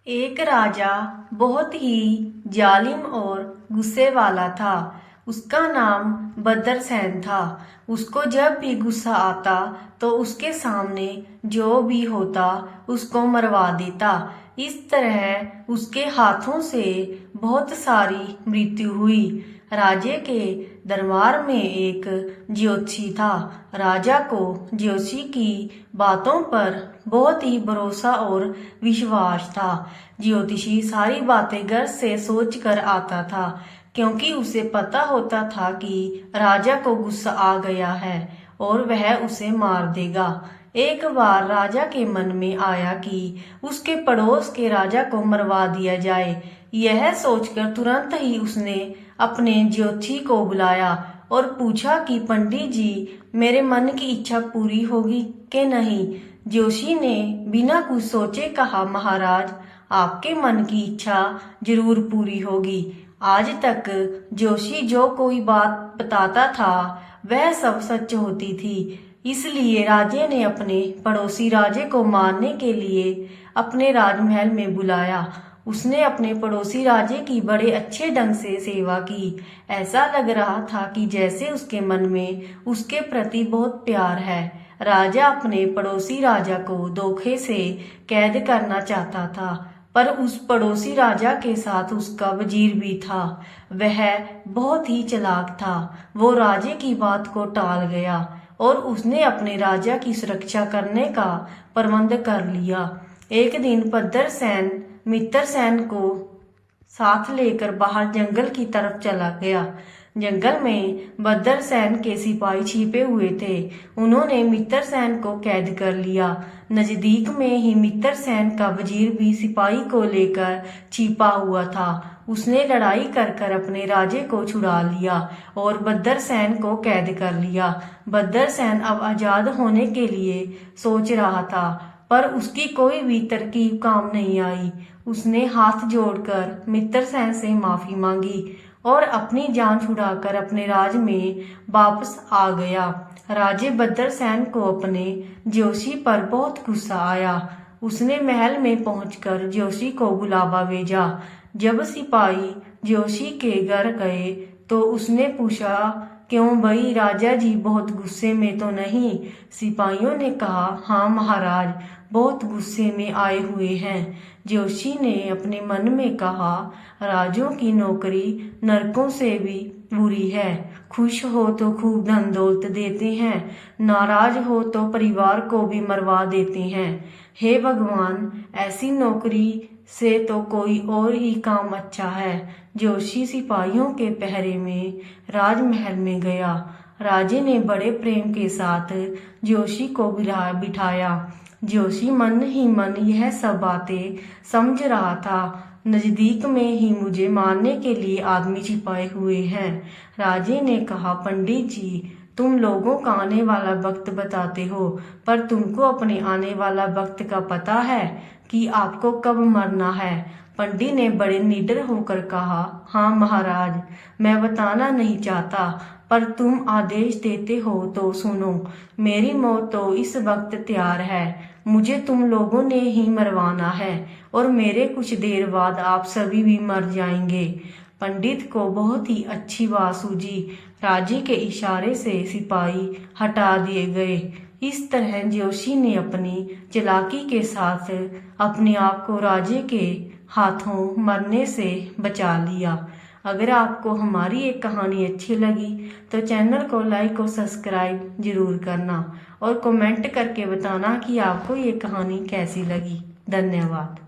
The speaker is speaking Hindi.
एक राजा बहुत ही जालिम और गुस्से वाला था। उसका नाम बदरसैन था। उसको जब भी गुस्सा आता तो उसके सामने जो भी होता उसको मरवा देता। इस तरह उसके हाथों से बहुत सारी मृत्यु हुई। राजे के दरबार में एक ज्योतिषी था। राजा को ज्योतिषी की बातों पर बहुत ही भरोसा और विश्वास था। ज्योतिषी सारी बातें घर से सोच कर आता था, क्योंकि उसे पता होता था कि राजा को गुस्सा आ गया है और वह उसे मार देगा। एक बार राजा के मन में आया कि उसके पड़ोस के राजा को मरवा दिया जाए। यह सोचकर तुरंत ही उसने अपने ज्योतिषी को बुलाया और पूछा कि पंडित जी, मेरे मन की इच्छा पूरी होगी कि नहीं। ज्योतिषी ने बिना कुछ सोचे कहा, महाराज, आपके मन की इच्छा जरूर पूरी होगी। आज तक जोशी जो कोई बात बताता था वह सब सच होती थी। इसलिए राजे ने अपने पड़ोसी राजे को मारने के लिए अपने राजमहल में बुलाया। उसने अपने पड़ोसी राजे की बड़े अच्छे ढंग से सेवा की। ऐसा लग रहा था कि जैसे उसके मन में उसके प्रति बहुत प्यार है। राजा अपने पड़ोसी राजा को धोखे से कैद करना चाहता था, पर उस पड़ोसी राजा के साथ उसका वजीर भी था। वह बहुत ही चालाक था। वो राजे की बात को टाल गया और उसने अपने राजा की सुरक्षा करने का प्रबंध कर लिया। एक दिन बदरसैन मित्रसेन को साथ लेकर बाहर जंगल की तरफ चला गया। जंगल में बदरसैन के सिपाही छिपे हुए थे। उन्होंने मित्रसेन को कैद कर लिया। नजदीक में ही मित्रसेन का वजीर भी सिपाही को लेकर छिपा हुआ था। उसने लड़ाई कर अपने राजे को छुड़ा लिया और बदरसैन को कैद कर लिया। बदरसैन अब आजाद होने के लिए सोच रहा था, पर उसकी कोई भी तरकीब काम नहीं आई। उसने हाथ जोड़कर मित्रसेन से माफी मांगी और अपनी जान छुड़ाकर अपने राज में वापस आ गया। राजे बदरसैन को अपने जोशी पर बहुत गुस्सा आया। उसने महल में पहुंचकर जोशी को बुलावा भेजा। जब सिपाही जोशी के घर गए तो उसने पूछा, क्यों भाई, राजा जी बहुत गुस्से में तो नहीं? सिपाहियों ने कहा, हाँ महाराज, बहुत गुस्से में आए हुए हैं। जोशी ने अपने मन में कहा, राजों की नौकरी नरकों से भी बुरी है। खुश हो तो खूब धन दौलत देते हैं, नाराज हो तो परिवार को भी मरवा देते हैं। हे भगवान, ऐसी नौकरी से तो कोई और ही काम अच्छा है। जोशी सिपाहियों के पहरे में राजमहल में गया। राजे ने बड़े प्रेम के साथ जोशी को बिठाया। जोशी मन ही मन यह सब बातें समझ रहा था। नजदीक में ही मुझे मारने के लिए आदमी छिपाए हुए हैं। राजे ने कहा, पंडित जी, तुम लोगों का आने वाला वक्त बताते हो, पर तुमको अपने आने वाला वक्त का पता है कि आपको कब मरना है? पंडित ने बड़े निडर होकर कहा, हाँ महाराज, मैं बताना नहीं चाहता, पर तुम आदेश देते हो तो सुनो। मेरी मौत तो इस वक्त तैयार है। मुझे तुम लोगों ने ही मरवाना है और मेरे कुछ देर बाद आप सभी भी मर जाएंगे। पंडित को बहुत ही अच्छी बात सूझी। राजे के इशारे से सिपाही हटा दिए गए। इस तरह जोशी ने अपनी चालाकी के साथ अपने आप को राजे के हाथों मरने से बचा लिया। अगर आपको हमारी एक कहानी अच्छी लगी तो चैनल को लाइक और सब्सक्राइब जरूर करना और कमेंट करके बताना कि आपको ये कहानी कैसी लगी। धन्यवाद।